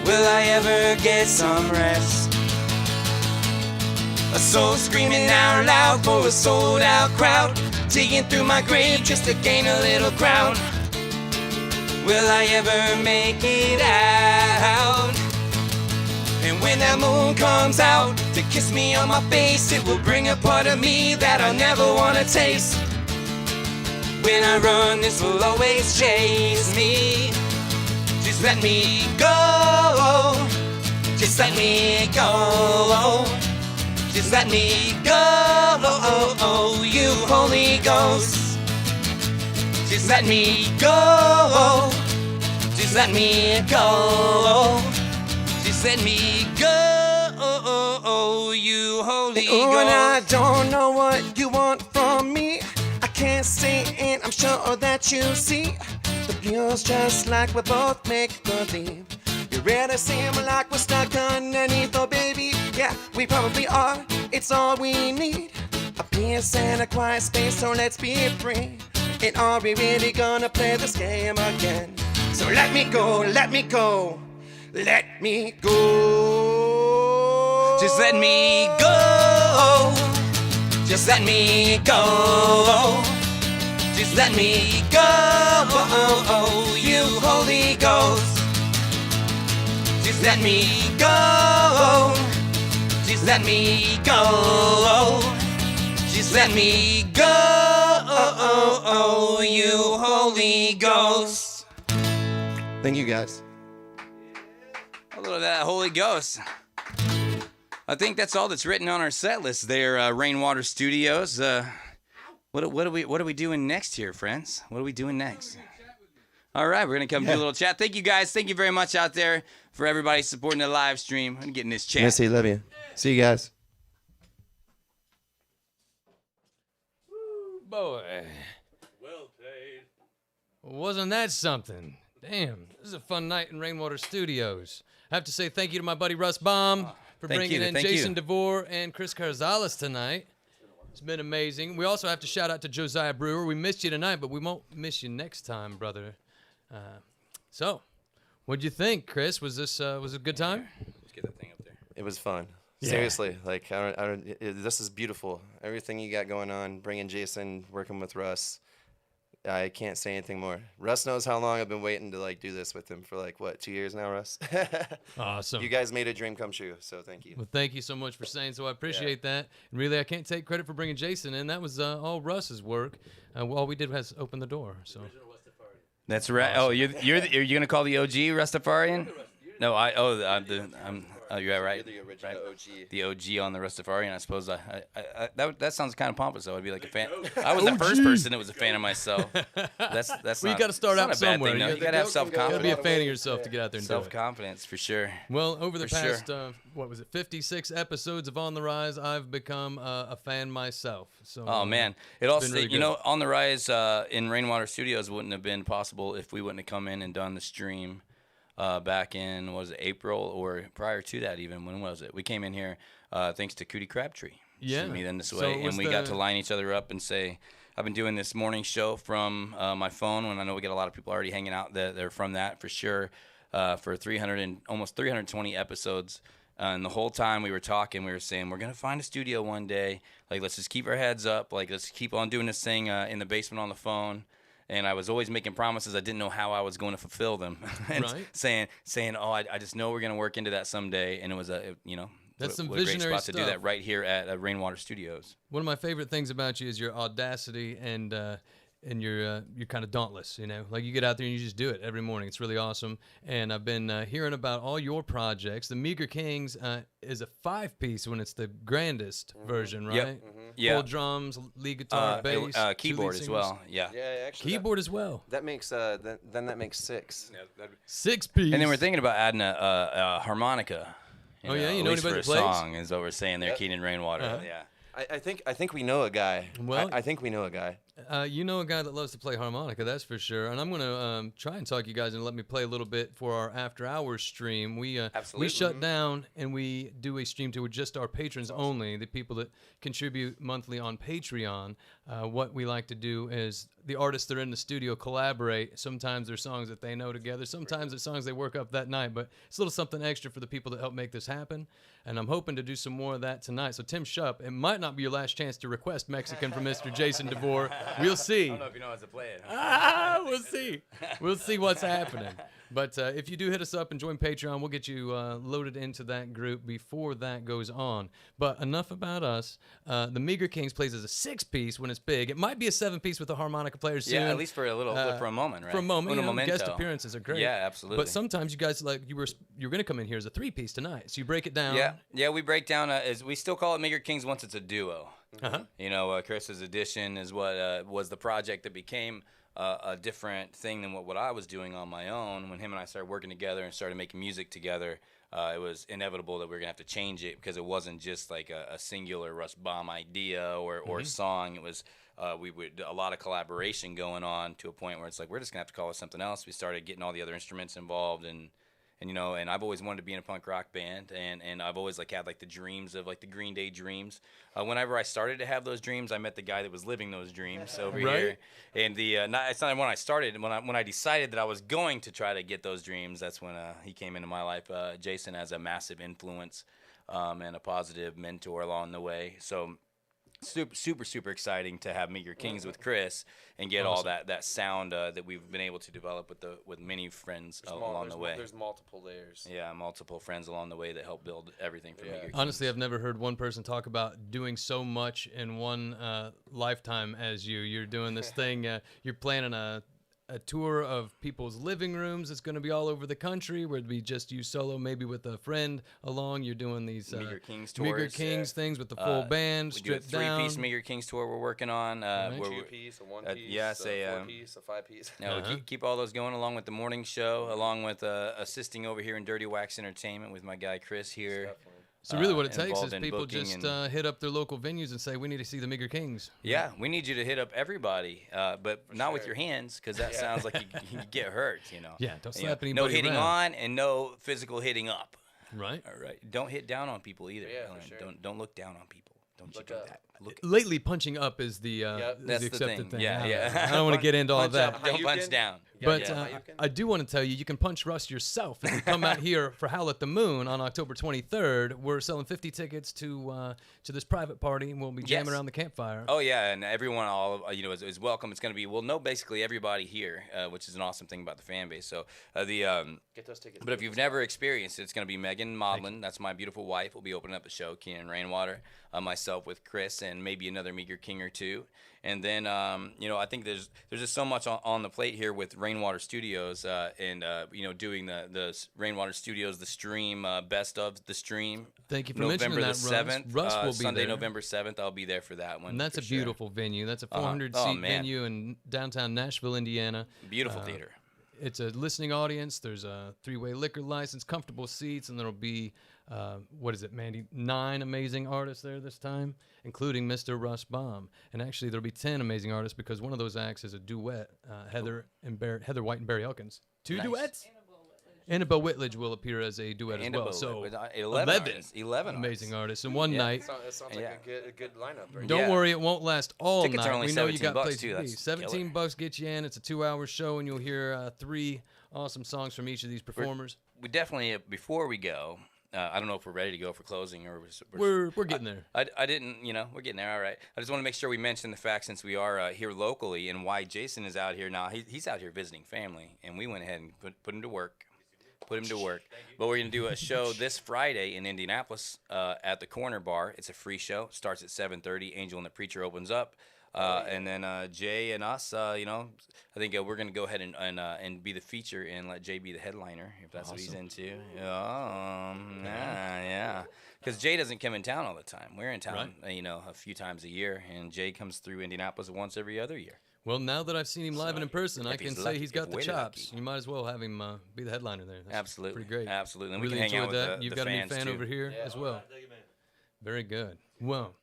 [SPEAKER 2] Will I ever get some rest? A soul screaming out loud for a sold out crowd, digging through my grave just to gain a little ground. Will I ever make it out? And when that moon comes out to kiss me on my face, it will bring a part of me that I'll never wanna taste. When I run, this will always chase me. Just let me go. Just let me go. Just let me go. You Holy Ghost. Just let me go. Just let me go. Just let me go, you Holy Ghost.
[SPEAKER 6] And I don't know what you want from me. I can't say it, I'm sure that you see. The view's just like we both make believe. You're really seem like we're stuck underneath, oh baby. Yeah, we probably are. It's all we need. A peace and a quiet space, so let's be free. And are we really gonna play this game again? So let me go, let me go, let me go.
[SPEAKER 2] Just let me go. Just let me go. Just let me go. You Holy Ghost. Just let me go. Just let me go. Just let me go. You Holy Ghost.
[SPEAKER 6] Thank you guys.
[SPEAKER 2] A little of that Holy Ghost. I think that's all that's written on our set list there, Rainwater Studios. What are we doing next here, friends? What are we doing next? All right, we're going to come do a little chat. Thank you, guys. Thank you very much out there for everybody supporting the live stream and getting this chat.
[SPEAKER 6] Missy, love you. See you guys.
[SPEAKER 5] Boy.
[SPEAKER 4] Well played.
[SPEAKER 5] Wasn't that something? Damn, this is a fun night in Rainwater Studios. I have to say thank you to my buddy Russ Baum for
[SPEAKER 2] Thank
[SPEAKER 5] bringing
[SPEAKER 2] you,
[SPEAKER 5] in
[SPEAKER 2] thank
[SPEAKER 5] Jason
[SPEAKER 2] you.
[SPEAKER 5] DeVore and Chris Carzales tonight. It's been amazing. We also have to shout out to Josiah Brewer. We missed you tonight, but we won't miss you next time, brother. So, what'd you think, Chris? Was this was it a good time?
[SPEAKER 2] Let's get that thing up there.
[SPEAKER 7] It was fun.
[SPEAKER 5] Yeah.
[SPEAKER 7] Seriously, like this is beautiful. Everything you got going on, bringing Jason, working with Russ. I can't say anything more. Russ knows how long I've been waiting to like do this with him for like what 2 years now, Russ.
[SPEAKER 5] Awesome.
[SPEAKER 7] You guys made a dream come true, so thank you.
[SPEAKER 5] Well, thank you so much for saying so. I appreciate that. And really, I can't take credit for bringing Jason in. That was all Russ's work. All we did was open the door. So.
[SPEAKER 2] That's right. Oh, you're gonna call the OG Rastafarian? No, you're right.
[SPEAKER 7] You're the original OG.
[SPEAKER 2] The OG on the Rastafarian. I suppose that sounds kind of pompous. Though I'd be like a fan. I was the first person that was a fan of myself. That's
[SPEAKER 5] Well, you
[SPEAKER 2] not.
[SPEAKER 5] got to start
[SPEAKER 2] it's
[SPEAKER 5] out
[SPEAKER 2] not a bad
[SPEAKER 5] somewhere.
[SPEAKER 2] thing, though.
[SPEAKER 5] You
[SPEAKER 2] You gotta have
[SPEAKER 5] got to be a
[SPEAKER 2] self-confidence.
[SPEAKER 5] fan of yourself to get out there and do it.
[SPEAKER 2] Self-confidence for sure.
[SPEAKER 5] Well, over the
[SPEAKER 2] For
[SPEAKER 5] past, 56 episodes of On the Rise, I've become a fan myself. So.
[SPEAKER 2] Oh man, it also
[SPEAKER 5] really
[SPEAKER 2] you
[SPEAKER 5] good.
[SPEAKER 2] know On the Rise in Rainwater Studios wouldn't have been possible if we wouldn't have come in and done the stream back in April or prior to that even. When was it? We came in here thanks to Cootie Crabtree.
[SPEAKER 5] Yeah.
[SPEAKER 2] Me then this
[SPEAKER 5] So
[SPEAKER 2] way,
[SPEAKER 5] it was
[SPEAKER 2] and we got to line each other up and say, I've been doing this morning show from my phone, and I know we get a lot of people already hanging out that they're from that for sure. For 300 and almost 320 episodes. And the whole time we were talking, we were saying, we're going to find a studio one day. Like, let's just keep our heads up. Like, let's keep on doing this thing in the basement on the phone. And I was always making promises. I didn't know how I was going to fulfill them. And
[SPEAKER 5] Right.
[SPEAKER 2] saying, oh, I just know we're going to work into that someday. And it was
[SPEAKER 5] That's some
[SPEAKER 2] what a great
[SPEAKER 5] visionary
[SPEAKER 2] spot to do
[SPEAKER 5] stuff.
[SPEAKER 2] that right here at Rainwater Studios.
[SPEAKER 5] One of my favorite things about you is your audacity and you're kind of dauntless, you know, like you get out there and you just do it every morning. It's really awesome. And I've been hearing about all your projects. The Meager Kings is a 5-piece when it's the grandest version, right?
[SPEAKER 2] Yep. Yeah.
[SPEAKER 5] Full drums, lead guitar, bass, 2
[SPEAKER 2] keyboard
[SPEAKER 5] lead
[SPEAKER 2] as
[SPEAKER 5] singers.
[SPEAKER 2] well. Yeah.
[SPEAKER 7] Yeah, actually.
[SPEAKER 5] Keyboard as well.
[SPEAKER 7] That makes then that makes 6.
[SPEAKER 5] 6-piece.
[SPEAKER 2] And then we're thinking about adding a harmonica.
[SPEAKER 5] Oh, yeah? You
[SPEAKER 2] at
[SPEAKER 5] know
[SPEAKER 2] least
[SPEAKER 5] anybody
[SPEAKER 2] for a
[SPEAKER 5] that plays?
[SPEAKER 2] song is what we're saying there,
[SPEAKER 7] Yep.
[SPEAKER 2] Keenan Rainwater.
[SPEAKER 5] Uh-huh.
[SPEAKER 2] Yeah.
[SPEAKER 7] I think we know a guy.
[SPEAKER 5] Well-
[SPEAKER 7] I think we know a guy.
[SPEAKER 5] You know a guy that loves to play harmonica, that's for sure. And I'm going to try and talk you guys and let me play a little bit for our after hours stream. We
[SPEAKER 2] Absolutely.
[SPEAKER 5] shut down and we do a stream to just our patrons only, the people that contribute monthly on Patreon. What we like to do is the artists that are in the studio collaborate. Sometimes they're songs that they know together. Sometimes they're songs they work up that night. But it's a little something extra for the people that help make this happen. And I'm hoping to do some more of that tonight. So Tim Shupp, it might not be your last chance to request Mexican from Mr. Jason DeVore. We'll see.
[SPEAKER 2] I don't know if you know how to play it.
[SPEAKER 5] We'll see. We'll see what's happening. But if you do hit us up and join Patreon, we'll get you loaded into that group before that goes on. But enough about us. The Meager Kings plays as a 6-piece when it's big. It might be a 7-piece with a harmonica player soon.
[SPEAKER 2] Yeah, at least for a little, for a moment, right?
[SPEAKER 5] For a moment,
[SPEAKER 2] Uno
[SPEAKER 5] you know,
[SPEAKER 2] momento.
[SPEAKER 5] guest appearances are great.
[SPEAKER 2] Yeah, absolutely.
[SPEAKER 5] But sometimes you guys you're going to come in here as a 3-piece tonight, so you break it down.
[SPEAKER 2] Yeah, we break down. We still call it Meager Kings once it's a duo.
[SPEAKER 5] Uh-huh.
[SPEAKER 2] You know, Chris's Edition is what was the project that became a different thing than what I was doing on my own. When him and I started working together and started making music together, it was inevitable that we were going to have to change it because it wasn't just like a singular Russ Baum idea or song. It was we would a lot of collaboration going on to a point where it's like we're just going to have to call it something else. We started getting all the other instruments involved and and I've always wanted to be in a punk rock band, and I've always like had like the dreams of like the Green Day dreams. Whenever I started to have those dreams, I met the guy that was living those dreams over here. And it's not when I started. When I decided that I was going to try to get those dreams, that's when he came into my life. Jason has a massive influence and a positive mentor along the way. So super exciting to have Meager Kings with Chris and get all that sound that we've been able to develop with many friends along the way.
[SPEAKER 7] There's multiple layers.
[SPEAKER 2] Yeah, multiple friends along the way that help build everything for Meager Kings.
[SPEAKER 5] Honestly, I've never heard one person talk about doing so much in one lifetime as you. You're doing this thing. You're planning a tour of people's living rooms. It's going to be all over the country where it'd be just you solo, maybe with a friend along. You're doing these
[SPEAKER 2] Meager Kings tours.
[SPEAKER 5] Meager Kings things with the full band,
[SPEAKER 2] We do a
[SPEAKER 5] stripped down.
[SPEAKER 2] 3-piece Meager Kings tour we're working on. Where
[SPEAKER 7] 2-piece, a 1-piece,
[SPEAKER 2] yeah,
[SPEAKER 7] a
[SPEAKER 2] say,
[SPEAKER 7] 4-piece, a 5-piece.
[SPEAKER 2] we keep all those going along with the morning show, along with assisting over here in Dirty Wax Entertainment with my guy Chris here.
[SPEAKER 5] So really what it takes
[SPEAKER 2] involved
[SPEAKER 5] is
[SPEAKER 2] in
[SPEAKER 5] people
[SPEAKER 2] booking
[SPEAKER 5] just
[SPEAKER 2] and-
[SPEAKER 5] hit up their local venues and say, we need to see the Meager Kings.
[SPEAKER 2] Yeah, we need you to hit up everybody, but not with your hands, because that sounds like you get hurt,
[SPEAKER 5] Yeah, don't
[SPEAKER 2] You
[SPEAKER 5] slap
[SPEAKER 2] know,
[SPEAKER 5] anybody
[SPEAKER 2] no hitting
[SPEAKER 5] around.
[SPEAKER 2] on and no physical hitting up.
[SPEAKER 5] Right.
[SPEAKER 2] All right. Don't hit down on people either.
[SPEAKER 7] Yeah, for sure.
[SPEAKER 2] Don't look down on people. Don't
[SPEAKER 7] Look
[SPEAKER 2] you do
[SPEAKER 7] up.
[SPEAKER 2] that. Look
[SPEAKER 5] Lately, punching up is the,
[SPEAKER 7] Yep.
[SPEAKER 5] is
[SPEAKER 2] That's
[SPEAKER 5] the
[SPEAKER 2] the
[SPEAKER 5] accepted
[SPEAKER 2] thing.
[SPEAKER 5] thing.
[SPEAKER 2] Yeah,
[SPEAKER 5] I
[SPEAKER 2] yeah.
[SPEAKER 5] don't want to get into all
[SPEAKER 7] Punch
[SPEAKER 5] that.
[SPEAKER 7] up.
[SPEAKER 2] Don't punch
[SPEAKER 7] Hayukin?
[SPEAKER 2] down.
[SPEAKER 5] But
[SPEAKER 7] Yeah.
[SPEAKER 5] I do want to tell you can punch Russ yourself if you come out here for Howl at the Moon on October 23rd. We're selling 50 tickets to this private party, and we'll be jamming
[SPEAKER 2] Yes.
[SPEAKER 5] around the campfire.
[SPEAKER 2] Oh yeah, and everyone is welcome. It's going to be basically everybody here, which is an awesome thing about the fan base. So
[SPEAKER 7] Get those tickets.
[SPEAKER 2] but if you've never experienced it, it's going to be Megan Maudlin. That's my beautiful wife. We'll be opening up a show. Keenan Rainwater, myself with Chris, and maybe another Meager King or two. And then I think there's just so much on the plate here with Rainwater Studios and doing the Rainwater Studios, the stream, best of the stream.
[SPEAKER 5] Thank you for
[SPEAKER 2] November
[SPEAKER 5] mentioning that,
[SPEAKER 2] the 7th.
[SPEAKER 5] Russ will be
[SPEAKER 2] Sunday,
[SPEAKER 5] there.
[SPEAKER 2] November 7th. I'll be there for that one.
[SPEAKER 5] And that's
[SPEAKER 2] for
[SPEAKER 5] a
[SPEAKER 2] sure.
[SPEAKER 5] beautiful venue. That's a
[SPEAKER 2] Oh,
[SPEAKER 5] 400-seat
[SPEAKER 2] man.
[SPEAKER 5] venue in downtown Nashville, Indiana.
[SPEAKER 2] Beautiful theater.
[SPEAKER 5] It's a listening audience. There's a 3-way liquor license, comfortable seats, and there'll be, 9 amazing artists there this time, including Mr. Russ Baum. And actually, there'll be 10 amazing artists because one of those acts is a duet, Heather White and Barry Elkins. Two
[SPEAKER 2] Nice.
[SPEAKER 5] duets? Annabelle Whitledge will appear as a duet as well. So
[SPEAKER 2] 11
[SPEAKER 5] amazing artists in one night.
[SPEAKER 7] It sounds
[SPEAKER 2] Yeah.
[SPEAKER 7] like a good lineup. Right?
[SPEAKER 5] Don't
[SPEAKER 2] Yeah.
[SPEAKER 5] worry, it won't last all
[SPEAKER 2] Tickets
[SPEAKER 5] night.
[SPEAKER 2] are only
[SPEAKER 5] We know you
[SPEAKER 2] $17
[SPEAKER 5] got places
[SPEAKER 2] too.
[SPEAKER 5] to be.
[SPEAKER 2] That's
[SPEAKER 5] $17 get you in. It's a 2-hour show, and you'll hear 3 awesome songs from each of these performers.
[SPEAKER 2] We definitely, before we go, I don't know if we're ready to go for closing or
[SPEAKER 5] We're getting there.
[SPEAKER 2] I didn't, we're getting there. All right. I just want to make sure we mention the fact, since we are here locally, and why Jason is out here now. He's out here visiting family, and we went ahead and put him to work. But we're going to do a show this Friday in Indianapolis at the Corner Bar. It's a free show. Starts at 7:30. Angel and the Preacher opens up. And then Jay and us, I think we're going to go ahead and be the feature and let Jay be the headliner, if that's what he's into. Yeah. Because Jay doesn't come in town all the time. We're in town, a few times a year, and Jay comes through Indianapolis once every other year.
[SPEAKER 5] Well, now that I've seen him live and in person, I
[SPEAKER 2] if
[SPEAKER 5] can
[SPEAKER 2] he's
[SPEAKER 5] say
[SPEAKER 2] lucky,
[SPEAKER 5] he's got
[SPEAKER 2] if
[SPEAKER 5] the
[SPEAKER 2] we're
[SPEAKER 5] chops.
[SPEAKER 2] lucky.
[SPEAKER 5] You might as well have him be the headliner there. That's
[SPEAKER 2] Absolutely.
[SPEAKER 5] pretty great.
[SPEAKER 2] Absolutely. And
[SPEAKER 5] Really
[SPEAKER 2] we can hang out
[SPEAKER 5] enjoyed
[SPEAKER 2] with
[SPEAKER 5] that. You've
[SPEAKER 2] the
[SPEAKER 5] got a new
[SPEAKER 2] fans
[SPEAKER 5] fan
[SPEAKER 2] too.
[SPEAKER 5] over here as well. Very good. Well,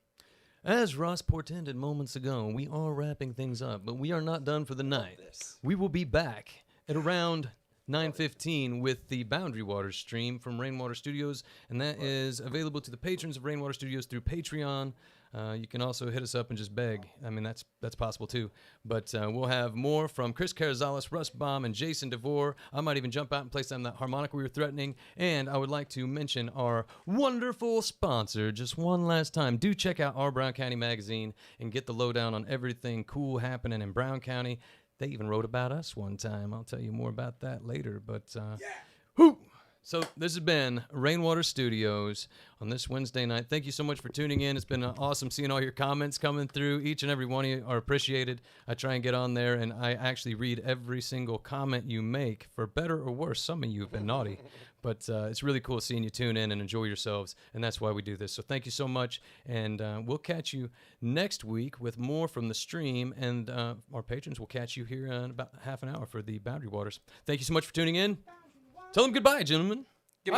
[SPEAKER 5] as Ross portended moments ago, we are wrapping things up, but we are not done for the night. We will be back at around 9:15 with the Boundary Waters stream from Rainwater Studios, and that is available to the patrons of Rainwater Studios through Patreon. You can also hit us up and just beg. I mean, that's possible too. But we'll have more from Chris Carazales, Russ Baum, and Jason DeVore. I might even jump out and play some of that harmonica we were threatening. And I would like to mention our wonderful sponsor just one last time. Do check out our Brown County magazine and get the lowdown on everything cool happening in Brown County. They even wrote about us one time. I'll tell you more about that later. But whoo! So this has been Rainwater Studios on this Wednesday night. Thank you so much for tuning in. It's been awesome seeing all your comments coming through. Each and every one of you are appreciated. I try and get on there, and I actually read every single comment you make, for better or worse. Some of you have been naughty, but it's really cool seeing you tune in and enjoy yourselves, and that's why we do this. So thank you so much, and we'll catch you next week with more from the stream, and our patrons will catch you here in about half an hour for the Boundary Waters. Thank you so much for tuning in. Tell them goodbye, gentlemen.